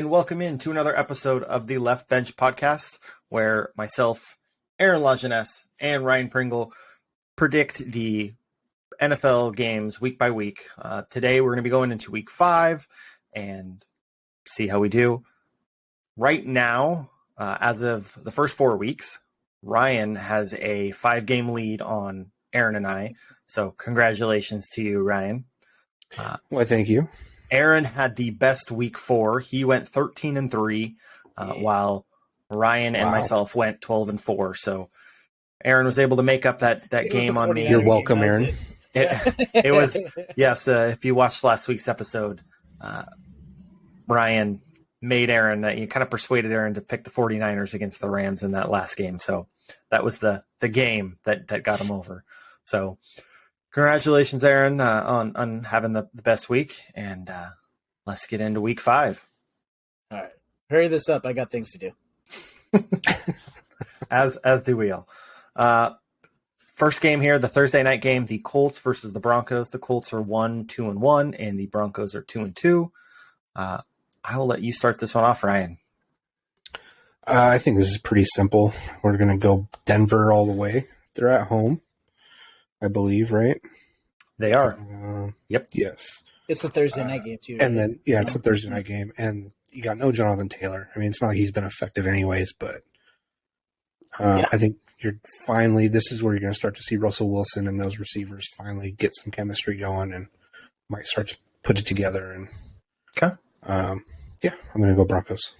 and welcome in to another episode of the Left Bench Podcast, where myself, Aaron Lajeunesse, and Ryan Pringle predict the NFL games week by week. Today, we're going to be going into week 5 and see how we do. Right now, as of the first 4 weeks, Ryan has a 5-game lead on Aaron and I. So congratulations to you, Ryan. Well, thank you. Aaron had the best week 4. He went 13-3, while Ryan and myself went 12-4. So Aaron was able to make up that game on me. You're welcome, Aaron. It was, yes, if you watched last week's episode, Ryan made Aaron, you kind of persuaded Aaron to pick the 49ers against the Rams in that last game. So that was the game that got him over. So congratulations, Aaron, on having the best week, and let's get into week 5. All right. Hurry this up. I got things to do. As do we all. First game here, the Thursday night game, the Colts versus the Broncos. The Colts are 1-2-1, and the Broncos are 2-2. I will let you start this one off, Ryan. I think this is pretty simple. We're going to go Denver all the way. They're at home, I believe, right? They are. Yep. Yes. It's the Thursday night game, too. Right? And then, it's the Thursday night game. And you got no Jonathan Taylor. I mean, it's not like he's been effective anyways, but I think this is where you're going to start to see Russell Wilson and those receivers finally get some chemistry going and might start to put it together. And okay. I'm going to go Broncos.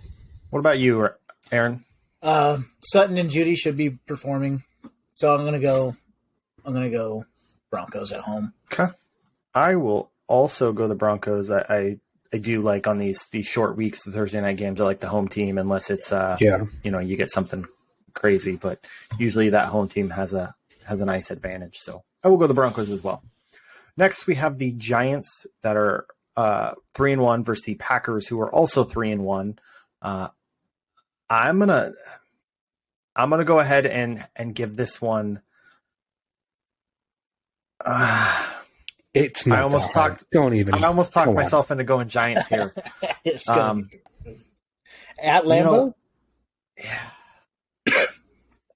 What about you, Aaron? Sutton and Judy should be performing. So I'm going to go Broncos at home. Okay. I will also go the Broncos. I do like on these short weeks, the Thursday night games, I like the home team unless it's you get something crazy, but usually that home team has a nice advantage. So I will go the Broncos as well. Next we have the Giants that are 3-1 versus the Packers, who are also 3-1. I'm gonna go ahead and give this one. It's not. I almost talked. Don't even. I almost talked myself into going Giants here. It's gonna be at Lambeau.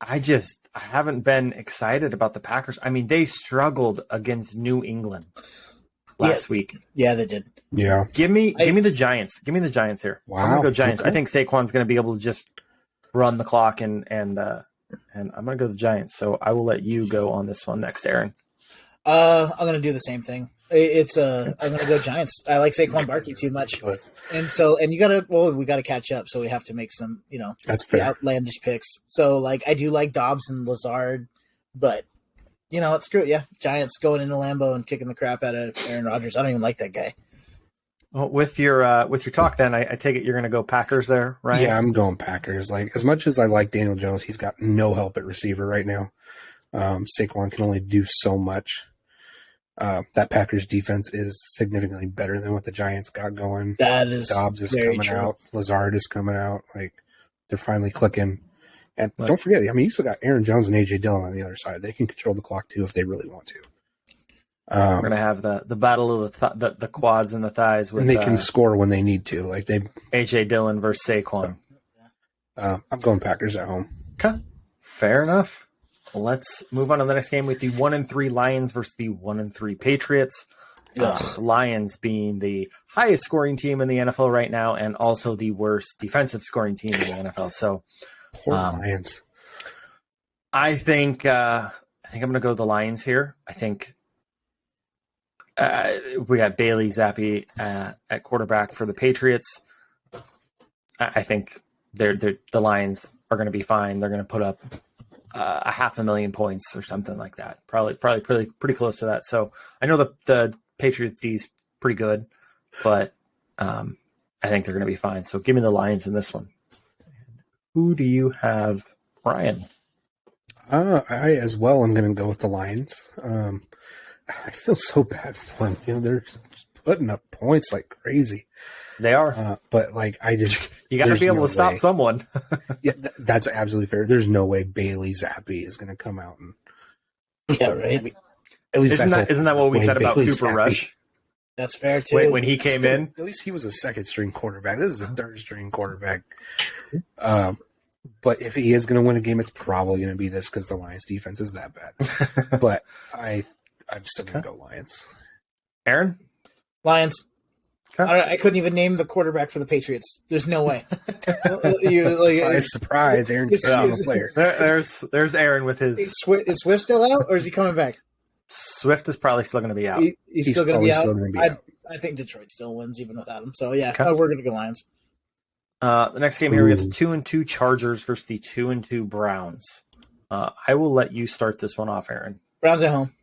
I haven't been excited about the Packers. I mean, they struggled against New England last week. Yeah, they did. Yeah. Give me the Giants. Give me the Giants here. Wow. I'm gonna go Giants. Okay. I think Saquon's gonna be able to just run the clock and I'm gonna go the Giants. So I will let you go on this one next, Aaron. I'm gonna do the same thing. I'm gonna go Giants. I like Saquon Barkley too much, and we gotta catch up. So we have to make some, that's fair, outlandish picks. So I do like Dobbs and Lazard, but screw it. Yeah, Giants going into Lambeau and kicking the crap out of Aaron Rodgers. I don't even like that guy. Well, with your talk, then I take it you're gonna go Packers there, right? Yeah, I'm going Packers. As much as I like Daniel Jones, he's got no help at receiver right now. Saquon can only do so much. That Packers defense is significantly better than what the Giants got going. That is Dobbs is very coming true. out. Lazard is coming out. They're finally clicking. And don't forget, you still got Aaron Jones and A.J. Dillon on the other side. They can control the clock too if they really want to. We're gonna have the battle of the quads and the thighs, and they can score when they need to. A.J. Dillon versus Saquon. So, I'm going Packers at home. Okay, fair enough. Let's move on to the next game with the 1-3 Lions versus the 1-3 Patriots. Lions being the highest scoring team in the NFL right now, and also the worst defensive scoring team in the NFL. So, poor Lions. I think I'm going to go the Lions here. I think we got Bailey Zappi at quarterback for the Patriots. I think the Lions are going to be fine. They're going to put up 500,000 points or something like that. Probably pretty close to that. So I know the Patriots D is pretty good, but I think they're going to be fine. So give me the Lions in this one. Who do you have, Ryan? I as well am going to go with the Lions. I feel so bad for them. They're just putting up points like crazy. They are. But I just you got to be able to stop someone. Yeah, that's absolutely fair. There's no way Bailey Zappi is going to come out and right. At least isn't that what we said about Bailey Cooper Zappi. Rush? That's fair too. When he came in, at least he was a second string quarterback. This is a third string quarterback. But if he is going to win a game, it's probably going to be this because the Lions defense is that bad. But I'm still going to go Lions. Aaron? Lions. Okay. I couldn't even name the quarterback for the Patriots. There's no way. Surprise! Aaron is a player. There's Aaron with his. Is Swift still out, or is he coming back? Swift is probably still going to be out. He's still going to be out. out. I think Detroit still wins even without him. So yeah, we're going to go Lions. The next game here, we have the 2-2 Chargers versus the 2-2 Browns. I will let you start this one off, Aaron. Browns at home.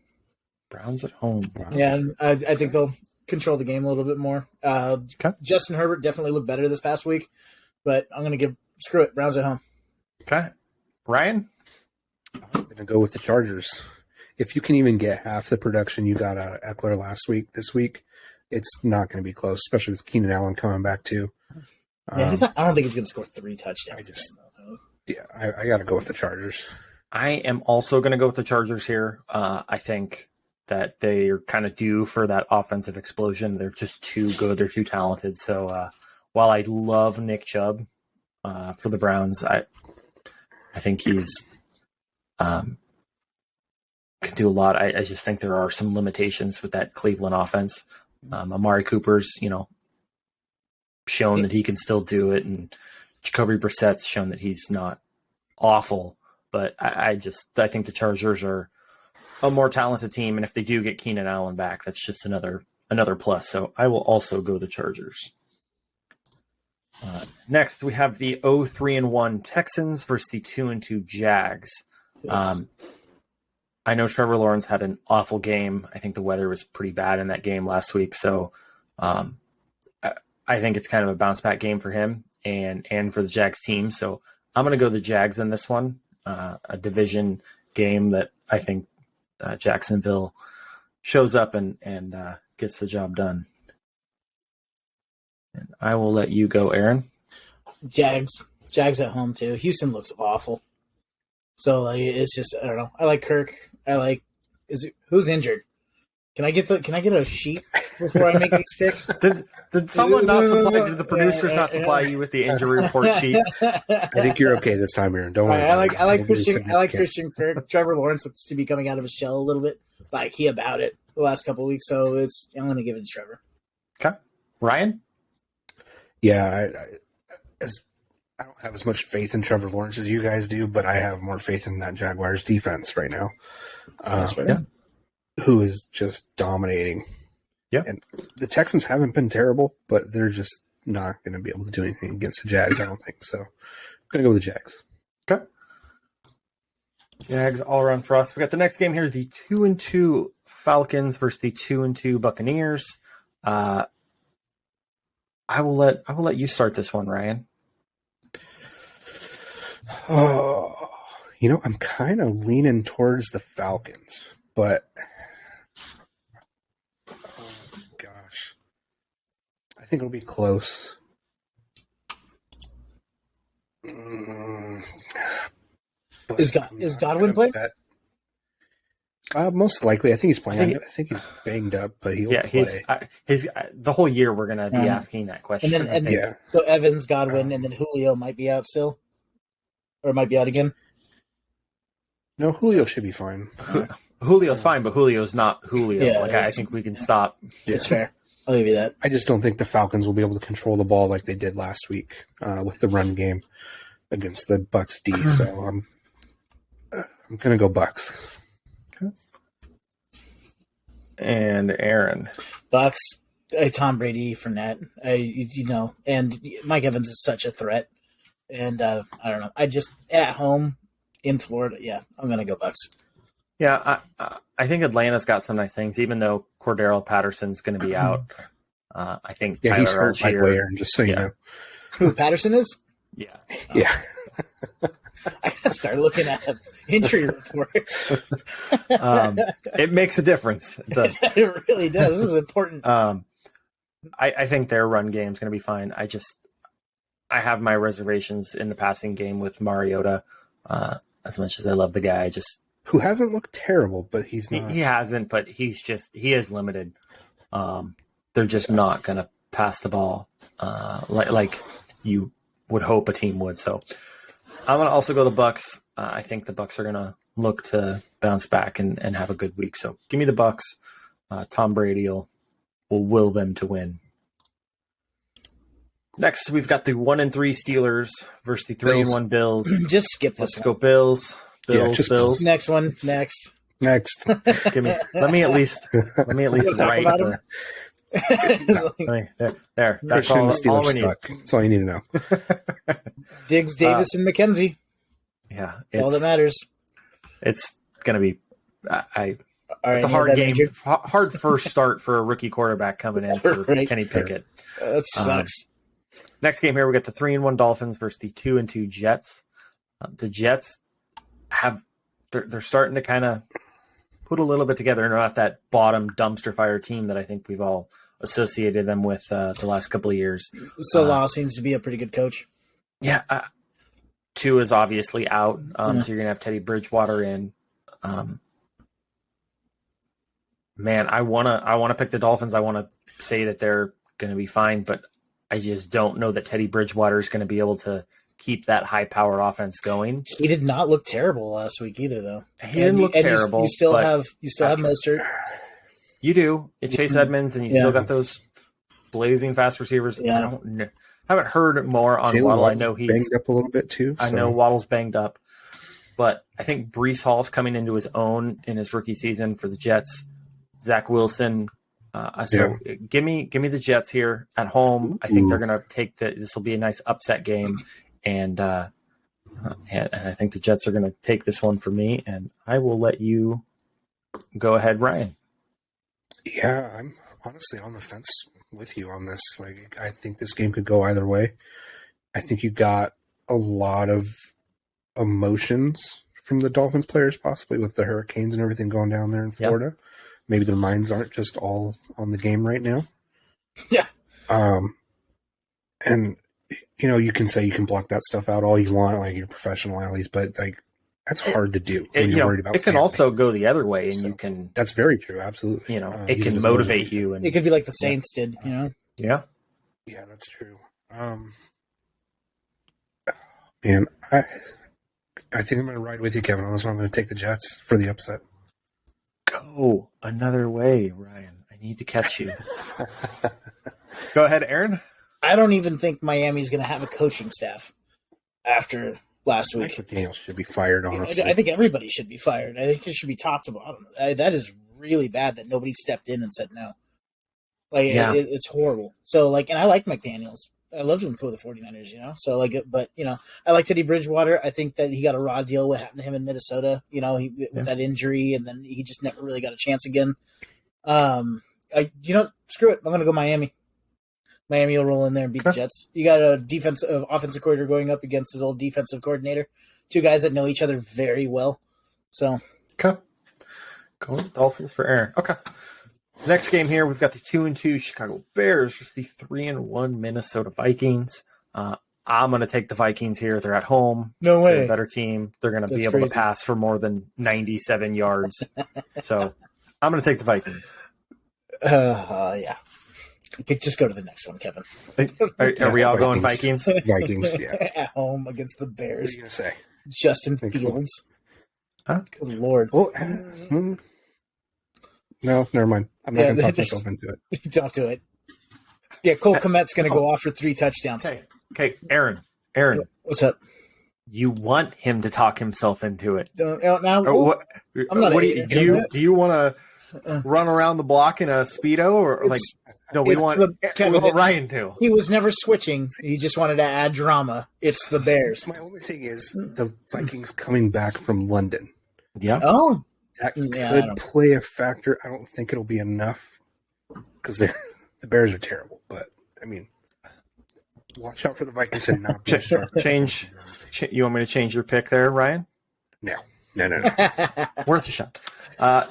Browns at home. Wow. Yeah, I think they'll control the game a little bit more. Justin Herbert definitely looked better this past week, but I'm going to screw it, Browns at home. Okay. Ryan? I'm going to go with the Chargers. If you can even get half the production you got out of Eckler this week, it's not going to be close, especially with Keenan Allen coming back too. Yeah, I don't think he's going to score 3 touchdowns. I got to go with the Chargers. I am also going to go with the Chargers here. I think that they are kind of due for that offensive explosion. They're just too good. They're too talented. So while I love Nick Chubb for the Browns, I think he's can do a lot. I just think there are some limitations with that Cleveland offense. Amari Cooper's, shown that he can still do it, and Jacoby Brissett's shown that he's not awful. But I think the Chargers are a more talented team, and if they do get Keenan Allen back, that's just another plus. So I will also go the Chargers. Next, we have the 0-3-1 Texans versus the 2-2 Jags. I know Trevor Lawrence had an awful game. I think the weather was pretty bad in that game last week, so I think it's kind of a bounce back game for him and for the Jags team. So I'm going to go the Jags in this one, a division game that I think Jacksonville shows up and gets the job done. And I will let you go, Aaron. Jags at home too. Houston looks awful. So it's just, I don't know. I like Kirk. Who's injured? Can I get a sheet before I make these picks? Did someone not supply? Did the producers not supply you with the injury report sheet? I think you're okay this time, Aaron. Don't worry. I like Christian Kirk. Trevor Lawrence looks to be coming out of his shell a little bit. Like he about it the last couple of weeks. So I'm going to give it to Trevor. Okay, Ryan. Yeah, I don't have as much faith in Trevor Lawrence as you guys do, but I have more faith in that Jaguars defense right now. That's fair. Who is just dominating. Yeah. And the Texans haven't been terrible, but they're just not going to be able to do anything against the Jags, I don't think. So I'm going to go with the Jags. Okay. Jags all around for us. We got the next game here, the 2-2 Falcons versus the 2-2 Buccaneers. I will let you start this one, Ryan. Oh, I'm kind of leaning towards the Falcons, but gosh, I think it'll be close. Is Godwin playing? Most likely. I think he's playing. I think he's banged up, but he'll play. The whole year we're going to be asking that question. And then, so Evans, Godwin, and then Julio might be out still? Or might be out again? No, Julio should be fine. Julio's fine, but Julio's not Julio. Yeah, I think we can stop. Yeah. It's fair. I'll give you that. I just don't think the Falcons will be able to control the ball like they did last week with the run game against the Bucs D. So I'm going to go Bucs. Okay. And Aaron. Bucs. Tom Brady, Fournette. And Mike Evans is such a threat. And I don't know. I just at home in Florida. Yeah, I'm gonna go Bucs. Yeah, I think Atlanta's got some nice things. Even though Cordero Patterson's going to be out, I think he's hurt by Aaron. Just so you know, who Patterson is. Yeah, yeah. I gotta start looking at an injury report. It makes a difference. It does. It really does. This is important. I think their run game is going to be fine. I have my reservations in the passing game with Mariota. As much as I love the guy, who hasn't looked terrible, but he's not. He hasn't, but he is limited. they're just not going to pass the ball like you would hope a team would. So I'm going to also go the Bucs. I think the Bucs are going to look to bounce back and have a good week. So give me the Bucs. Tom Brady will will them to win. Next, we've got the 1-3 Steelers versus the 3-1 Bills. Just skip this. Let's go Bills. Bills. Next one. Next. Let me at least write the. There. That's all we need. That's all you need to know. Diggs, Davis, and McKenzie. Yeah, that's all that matters. It's gonna be. It's a hard game. Hard first start for a rookie quarterback coming in for Kenny Pickett. That sucks. Next game here, we got the 3-1 Dolphins versus the 2-2 Jets. The Jets they're starting to kind of put a little bit together. They're not that bottom dumpster fire team that I think we've all associated them with the last couple of years. So Law seems to be a pretty good coach. Yeah. Tua is obviously out. So you're going to have Teddy Bridgewater in. Man, I wanna pick the Dolphins. I want to say that they're going to be fine, but I just don't know that Teddy Bridgewater is going to be able to keep that high-powered offense going. He did not look terrible last week either, though. He didn't look terrible. You still have Mostert. You do. It's Chase Edmonds, and you still got those blazing fast receivers. Yeah. I haven't heard more on Waddle. I know he's banged up a little bit too. I know Waddle's banged up, but I think Breece Hall's coming into his own in his rookie season for the Jets. Zach Wilson. Give me the Jets here at home. I think they're going to take this will be a nice upset game, and I think the Jets are going to take this one for me. And I will let you go ahead, Ryan. Yeah, I'm honestly on the fence with you on this. Like, I think this game could go either way. I think you got a lot of emotions from the Dolphins players, possibly with the hurricanes and everything going down there in Florida. Yep. Maybe their minds aren't just all on the game right now. Yeah. And you can say you can block that stuff out all you want, like you're professional athletes, but like that's hard to do when you're worried about. It can also go the other way, and you can. That's very true. Absolutely. It can motivate you, and it could be like the Saints did. Yeah. Yeah, that's true. Man, I think I'm going to ride with you, Kevin. On this one, I'm going to take the Jets for the upset. Go another way, Ryan. I need to catch you. Go ahead, Aaron. I don't even think Miami's going to have a coaching staff after last week. McDaniel should be fired, honestly. I think everybody should be fired. I think it should be top to bottom. That is really bad that nobody stepped in and said no. It's horrible. So, and I like McDaniels. I loved him for the 49ers, So, I like Teddy Bridgewater. I think that he got a raw deal what happened to him in Minnesota, with that injury, and then he just never really got a chance again. Screw it. I'm going to go Miami. Miami will roll in there and beat the Jets. You got a offensive coordinator going up against his old defensive coordinator. Two guys that know each other very well. So, okay. Going Dolphins for Aaron. Okay. Next game here, we've got the 2-2 Chicago Bears versus the 3-1 Minnesota Vikings. I'm going to take the Vikings here. They're at home. No way. They're a better team. They're going to be able to pass for more than 97 yards. So I'm going to take the Vikings. Yeah. Just go to the next one, Kevin. Are we all going Vikings? Vikings, yeah. At home against the Bears. What are you going to say? Justin Fields. Huh? Good Lord. Well, no, never mind. I'm not going to talk myself into it. Talk to it. Yeah, Cole Kmet's going to go off for 3 touchdowns. Okay, Aaron. What's up? You want him to talk himself into it. I'm not. Do you want to run around the block in a Speedo or no? We want Ryan to. He was never switching. He just wanted to add drama. It's the Bears. My only thing is the Vikings coming back from London. Yeah. Oh. That could play a factor. I don't think it'll be enough because the Bears are terrible. But I mean, watch out for the Vikings and not be sharp. You want me to change your pick there, Ryan? No. Worth a shot.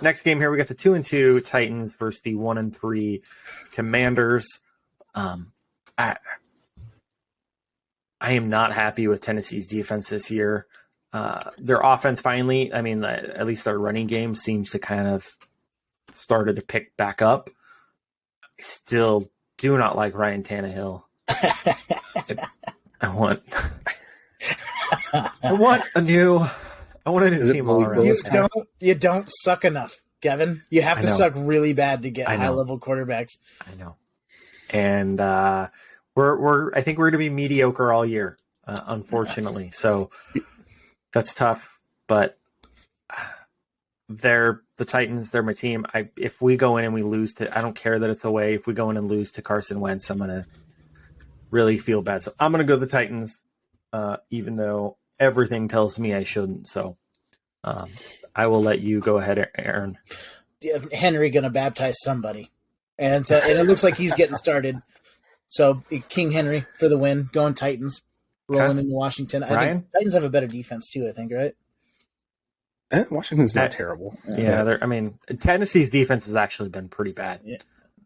Next game here, we got the 2-2 Titans versus the 1-3 Commanders. I am not happy with Tennessee's defense this year. Their offense finally, at least their running game seems to kind of started to pick back up. still do not like Ryan Tannehill. I want a new team all around. You don't suck enough, Kevin. You have to suck really bad to get high-level quarterbacks. I know. And I think we're going to be mediocre all year, unfortunately. So that's tough. But they're the Titans. They're my team. If we go in and we lose I don't care that it's away. If we go in and lose to Carson Wentz, I'm going to really feel bad. So I'm going to go the Titans, even though everything tells me I shouldn't. So I will let you go ahead, Aaron. Henry going to baptize somebody. And it looks like he's getting started. So King Henry for the win, going Titans, rolling into Washington. I think Titans have a better defense too, I think, right? Washington's not terrible. Yeah, Tennessee's defense has actually been pretty bad. Yeah.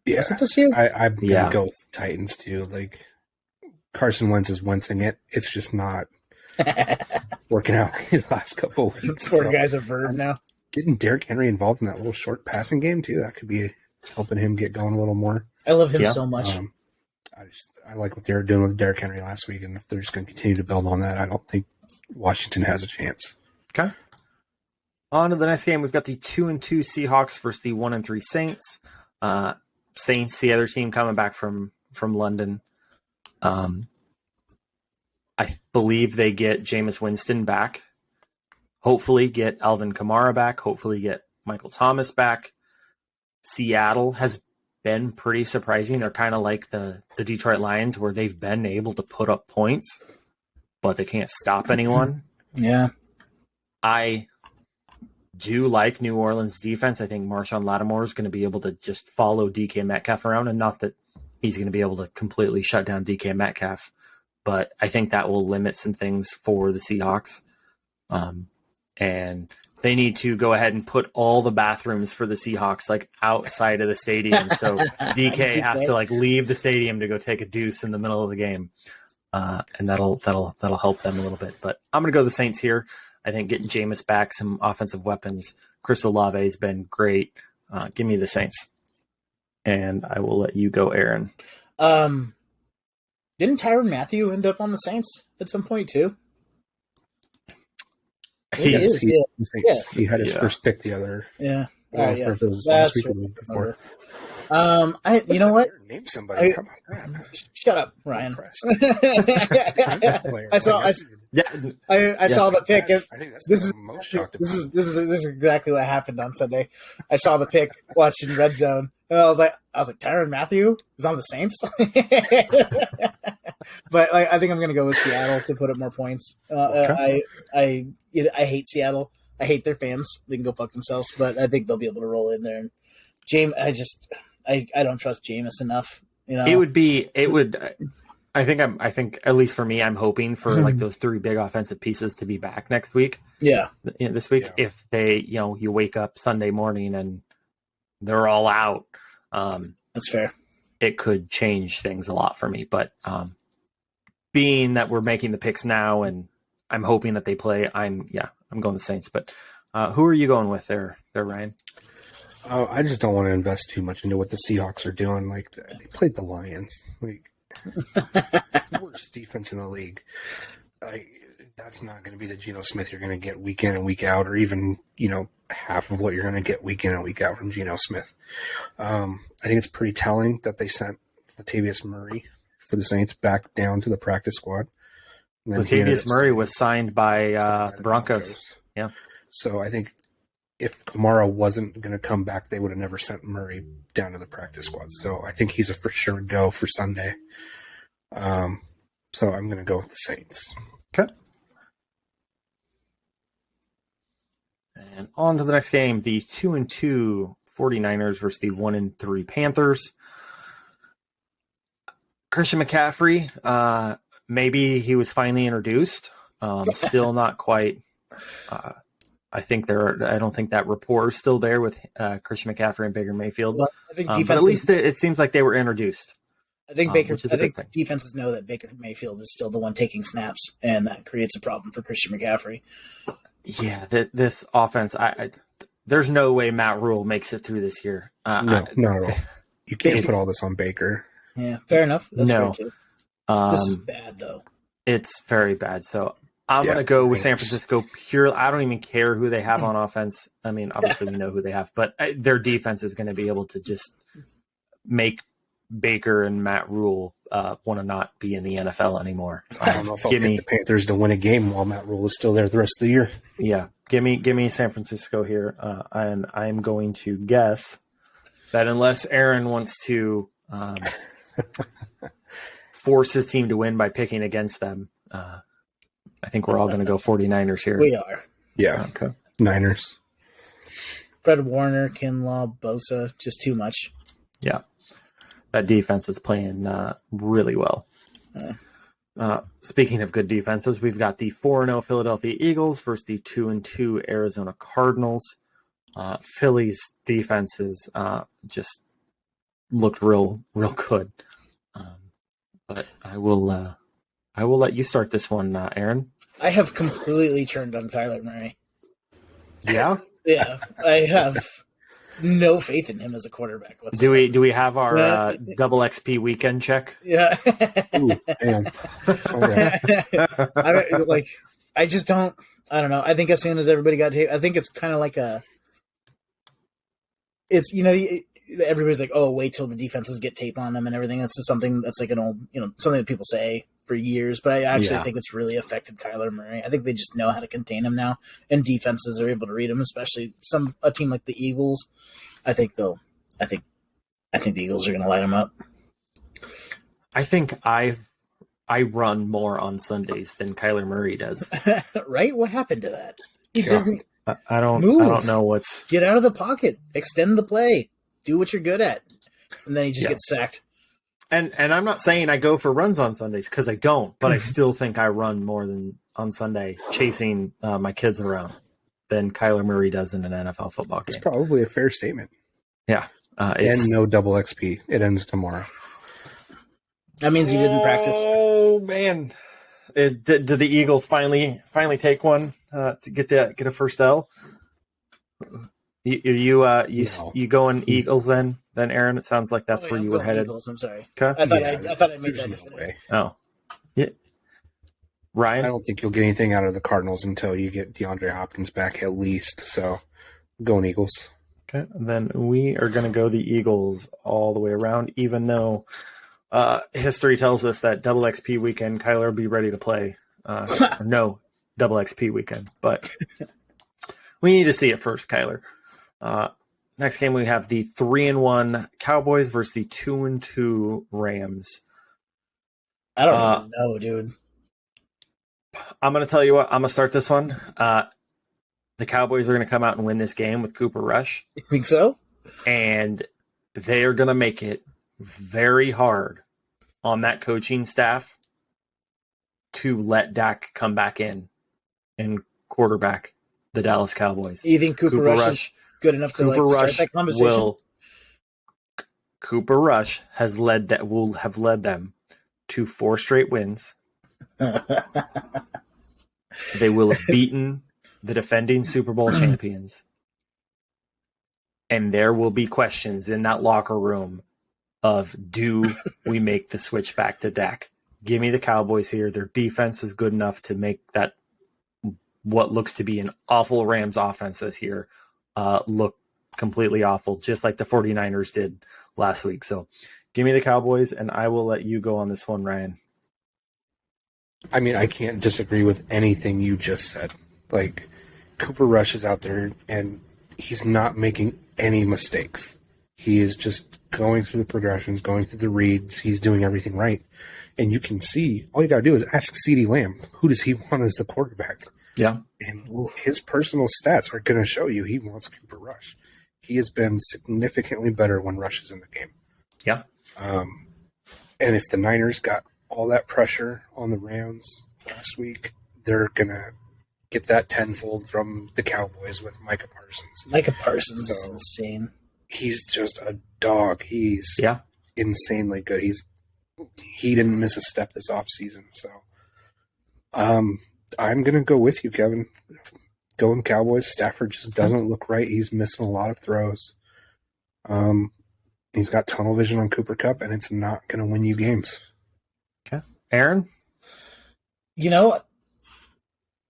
Is it this year? I'm going to go with Titans too. Like, Carson Wentz is wincing it. It's just not working out his last couple of weeks. Poor guy's a verb now. Getting Derrick Henry involved in that little short passing game too, that could be helping him get going a little more. I love him so much. I like what they were doing with Derrick Henry last week, and if they're just going to continue to build on that, I don't think Washington has a chance. Okay. On to the next game, we've got the 2-2 Seahawks versus the 1-3 Saints. Saints, the other team coming back from London. I believe they get Jameis Winston back. Hopefully get Alvin Kamara back. Hopefully get Michael Thomas back. Seattle has been pretty surprising. They're kind of like the Detroit Lions, where they've been able to put up points, but they can't stop anyone. Yeah. I do like New Orleans defense. I think Marshawn Lattimore is going to be able to just follow DK Metcalf around, and not that he's going to be able to completely shut down DK Metcalf, but I think that will limit some things for the Seahawks. And they need to go ahead and put all the bathrooms for the Seahawks like outside of the stadium. So DK has to like leave the stadium to go take a deuce in the middle of the game. And that'll help them a little bit. But I'm going to go the Saints here. I think getting Jameis back, some offensive weapons. Chris Olave has been great. Give me the Saints. And I will let you go, Aaron. Didn't Tyrann Mathieu end up on the Saints at some point too? He had his first pick the other. Yeah. I don't know if it was last week or the week before. You know what? Name somebody. How about that? Shut up, Ryan. I saw the pick. I think that's the most shocked about. This is exactly what happened on Sunday. I saw the pick watching Red Zone, and I was like, Tyrann Mathieu is on the Saints. But I think I'm going to go with Seattle to put up more points. Okay. I hate Seattle. I hate their fans. They can go fuck themselves. But I think they'll be able to roll in there. And I don't trust Jameis enough. You know, I think at least for me, I'm hoping for like those three big offensive pieces to be back next week. Yeah, this week. Yeah. If they, you wake up Sunday morning and they're all out, that's fair. It could change things a lot for me. But being that we're making the picks now, and I'm hoping that they play, I'm going the Saints. But who are you going with there, Ryan? I just don't want to invest too much into what the Seahawks are doing. Like, they played the Lions, like worst defense in the league. That's not going to be the Geno Smith you're going to get week in and week out, or even half of what you're going to get week in and week out from Geno Smith. I think it's pretty telling that they sent Latavius Murray for the Saints back down to the practice squad. Latavius Murray was signed by the Broncos. Yeah. So I think if Kamara wasn't going to come back, they would have never sent Murray down to the practice squad. So I think he's a for sure go for Sunday. So I'm going to go with the Saints. Okay. And on to the next game, the 2-2 49ers versus the 1-3 Panthers. Christian McCaffrey, maybe he was finally introduced. Still not quite. I don't think that rapport is still there with Christian McCaffrey and Baker Mayfield. Well, I think but at least it seems like they were introduced. I think defenses know that Baker Mayfield is still the one taking snaps, and that creates a problem for Christian McCaffrey. Yeah, this offense, there's no way Matt Rule makes it through this year. No, not at all. You can't put all this on Baker. Yeah, fair enough. That's fair too. This is bad though. It's very bad. So I'm going to go with San Francisco purely. I don't even care who they have on offense. I mean, obviously we know who they have, but their defense is going to be able to just make Baker and Matt Rule want to not be in the NFL anymore. I don't know if I'll pick the Panthers to win a game while Matt Rule is still there the rest of the year. Yeah, give me San Francisco here, and I'm going to guess that unless Aaron wants to force his team to win by picking against them, I think we're all going to go 49ers here. We are. Yeah. Okay. Niners. Fred Warner, Kinlaw, Bosa, just too much. Yeah. That defense is playing really well. Speaking of good defenses, we've got the 4-0 Philadelphia Eagles versus the 2-2 Arizona Cardinals. Philly's defenses just looked real good. But I will let you start this one, Aaron. I have completely turned on Kyler Murray. Yeah? Yeah, I have no faith in him as a quarterback whatsoever. Do we have our double XP weekend check? Yeah. Ooh, damn. I just don't. I don't know. I think as soon as everybody got tape, I think it's kind of like it's everybody's like, oh, wait till the defenses get tape on them and everything. That's just something that's like an old, something that people say for years. But I actually think it's really affected Kyler Murray. I think they just know how to contain him now, and defenses are able to read him, especially a team like the Eagles. I think the Eagles are going to light him up. I think I run more on Sundays than Kyler Murray does. Right? What happened to that? He doesn't. I don't know what's. Get out of the pocket. Extend the play. Do what you're good at, and then he just gets sacked. And I'm not saying I go for runs on Sundays because I don't, but I still think I run more than on Sunday chasing my kids around than Kyler Murray does in an NFL football game. It's probably a fair statement. Yeah. And no double XP. It ends tomorrow. That means he didn't practice. Oh man! Did the Eagles finally take one to get a first L? You going Eagles then Aaron? It sounds like that's where you were headed. Eagles, I'm sorry. Okay. I thought I made that. No way. Oh, yeah. Ryan, I don't think you'll get anything out of the Cardinals until you get DeAndre Hopkins back at least. So, going Eagles. Okay, then we are going to go the Eagles all the way around, even though history tells us that double XP weekend, Kyler will be ready to play. No double XP weekend, but we need to see it first, Kyler. Next game, we have the 3-1 Cowboys versus the 2-2 Rams. I don't know, dude. I'm going to tell you what. I'm going to start this one. The Cowboys are going to come out and win this game with Cooper Rush. You think so? And they are going to make it very hard on that coaching staff to let Dak come back in and quarterback the Dallas Cowboys. You think Cooper Rush is good enough to start that conversation? Cooper Rush will have led them to 4 straight wins. They will have beaten the defending Super Bowl champions. And there will be questions in that locker room of, do we make the switch back to Dak? Give me the Cowboys here. Their defense is good enough to make that what looks to be an awful Rams offense this year look completely awful, just like the 49ers did last week. So give me the Cowboys, and I will let you go on this one, Ryan. I mean, I can't disagree with anything you just said. Like, Cooper Rush is out there, and he's not making any mistakes. He is just going through the progressions, going through the reads. He's doing everything right. And you can see, all you got to do is ask CeeDee Lamb, who does he want as the quarterback? Yeah. And his personal stats are going to show you he wants Cooper Rush. He has been significantly better when Rush is in the game. Yeah. And if the Niners got all that pressure on the Rams last week, they're going to get that tenfold from the Cowboys with Micah Parsons. Micah Parsons is insane. He's just a dog. He's insanely good. He didn't miss a step this offseason. So I'm going to go with you, Kevin. Going Cowboys. Stafford just doesn't look right. He's missing a lot of throws. And He's got tunnel vision on Cooper Kupp, and it's not going to win you games. Okay. Aaron? You know what?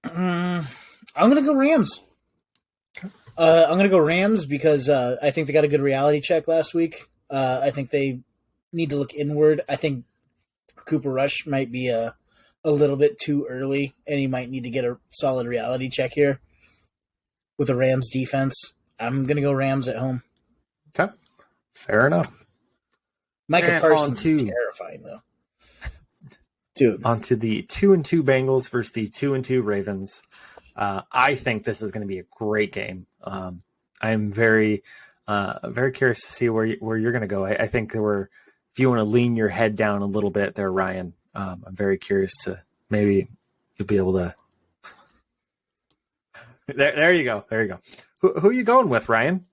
I'm going to go Rams. I'm going to go Rams because I think they got a good reality check last week. I think they need to look inward. I think Cooper Rush might be a little bit too early, and he might need to get a solid reality check here with the Rams defense. I'm going to go Rams at home. Okay. Fair enough. Micah Parsons is terrifying, though. Dude. On to the 2-2 Bengals versus the 2-2 Ravens. I think this is going to be a great game. I'm very curious to see where you're going to go. I think if you want to lean your head down a little bit there, Ryan, I'm very curious to maybe you'll be able to. There you go. There you go. Who are you going with, Ryan?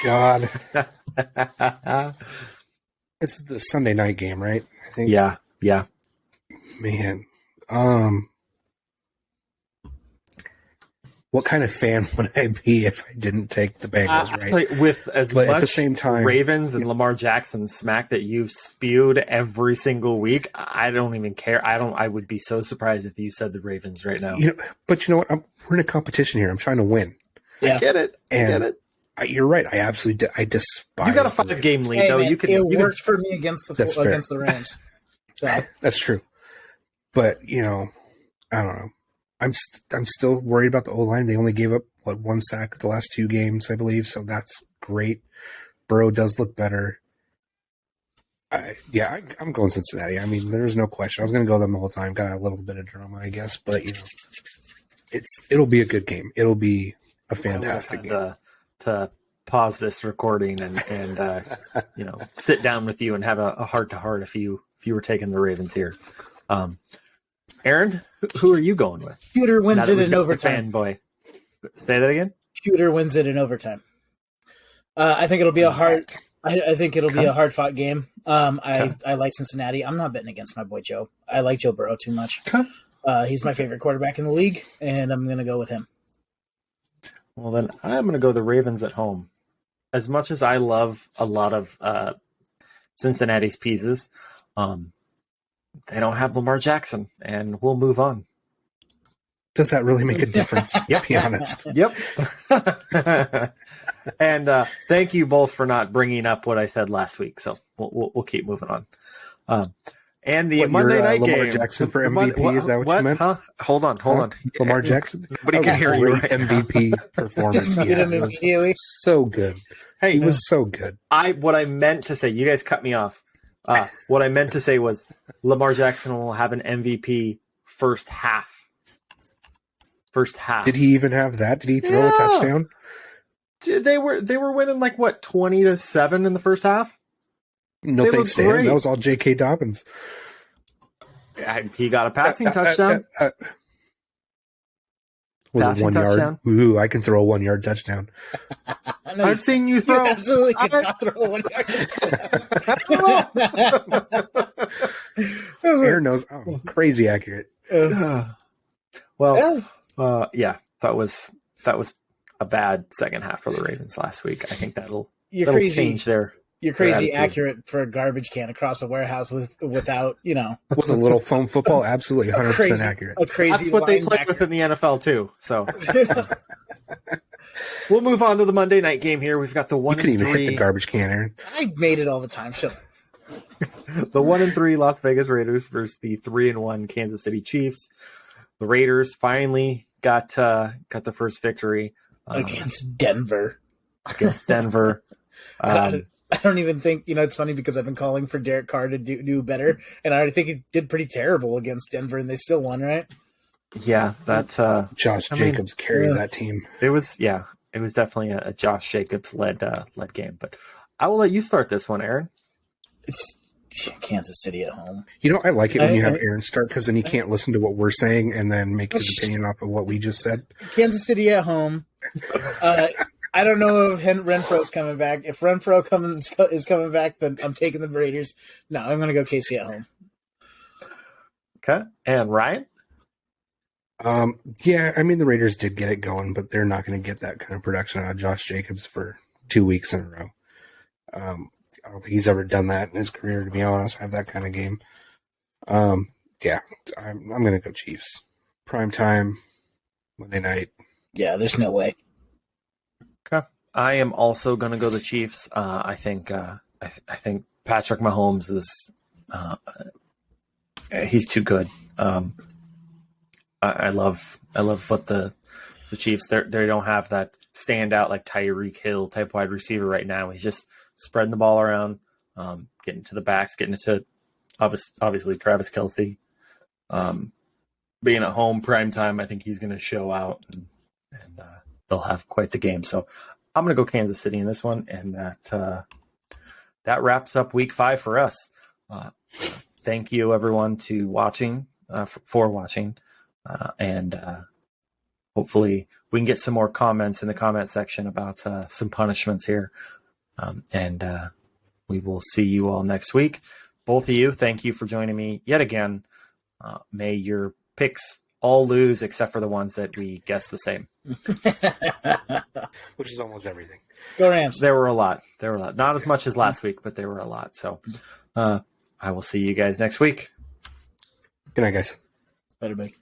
God. It's the Sunday night game, right? I think. Yeah. Man. What kind of fan would I be if I didn't take the Bengals, right? Like with but much at the same time, Ravens and Lamar Jackson smack that you've spewed every single week, I don't even care. I would be so surprised if you said the Ravens right now. But you know what? We're in a competition here. I'm trying to win. Yeah. I get it. You're right. I absolutely I despise. You got a 5-game lead, though. Man, it worked for me against the Rams. So. That's true. But I don't know. I'm still worried about the O-line. They only gave up one sack the last 2 games, I believe. So that's great. Burrow does look better. I'm going Cincinnati. I mean, there's no question. I was going to go them the whole time. Got a little bit of drama, I guess, but it'll be a good game. It'll be a fantastic game. To pause this recording and sit down with you and have a heart to heart if you were taking the Ravens here. Aaron, who are you going with? Shooter wins it in overtime. Fanboy. Say that again. Shooter wins it in overtime. I think it'll be a hard. I think it'll be a hard fought game. I like Cincinnati. I'm not betting against my boy Joe. I like Joe Burrow too much. He's my favorite quarterback in the league, and I'm going to go with him. Well, then I'm going to go the Ravens at home. As much as I love a lot of Cincinnati's pieces, they don't have Lamar Jackson, and we'll move on. Does that really make a difference? To be honest. Yep. And thank you both for not bringing up what I said last week. So we'll keep moving on. And the Monday night Lamar game. Jackson for MVP, is that what you meant? Huh? Hold on. Lamar Jackson? Nobody can hear you. Right MVP performance. Just mute him immediately. So good. Hey, he was so good. What I meant to say, you guys cut me off. What I meant to say was Lamar Jackson will have an MVP first half. Did he even have that? Did he throw a touchdown? They were winning 20-7 in the first half. No thanks to him. That was all J.K. Dobbins. He got a passing touchdown. Was it 1 yard? Ooh, I can throw a 1 yard touchdown. I've seen you throw. You absolutely cannot throw a 1 yard touchdown. Aaron knows. Oh, crazy accurate. That was a bad second half for the Ravens last week. I think that'll change their. You're crazy accurate for a garbage can across a warehouse without, with a little foam football, absolutely 100% accurate. That's what they play with in the NFL too. So we'll move on to the Monday night game here. We've got the 1-3. You couldn't even hit the garbage can, Aaron. I made it all the time. Shut up. The 1-3 Las Vegas Raiders versus the 3-1 Kansas City Chiefs. The Raiders finally got the first victory against Denver. I don't even think, it's funny because I've been calling for Derek Carr to do better, and I think he did pretty terrible against Denver, and they still won, right? Yeah, that's Josh Jacobs carried that team. It was definitely a Josh Jacobs led game. But I will let you start this one, Aaron. It's Kansas City at home. I like it when you have Aaron start because then he can't listen to what we're saying and then make his opinion off of what we just said. Kansas City at home. I don't know if Renfro's coming back. If Renfro is coming back, then I'm taking the Raiders. No, I'm going to go KC at home. Okay. And Ryan? Yeah, I mean, the Raiders did get it going, but they're not going to get that kind of production out of Josh Jacobs for 2 weeks in a row. I don't think he's ever done that in his career, to be honest, have that kind of game. Yeah, I'm going to go Chiefs. Prime time, Monday night. Yeah, there's no way. Okay. I am also going to go the Chiefs. I think Patrick Mahomes is he's too good. I love what the Chiefs, they don't have that standout like Tyreek Hill type wide receiver right now. He's just spreading the ball around, getting to the backs, getting to obviously Travis Kelce. Being at home prime time, I think he's going to show out and they'll have quite the game. So I'm going to go Kansas City in this one, and that wraps up Week 5 for us. Thank you everyone for watching, and hopefully we can get some more comments in the comment section about some punishments here, and we will see you all next week. Both of you, thank you for joining me yet again. May your picks all lose except for the ones that we guessed the same. Which is almost everything. Go Rams. There were a lot. Not as much as last week, but there were a lot. So I will see you guys next week. Good night, guys. Later, buddy.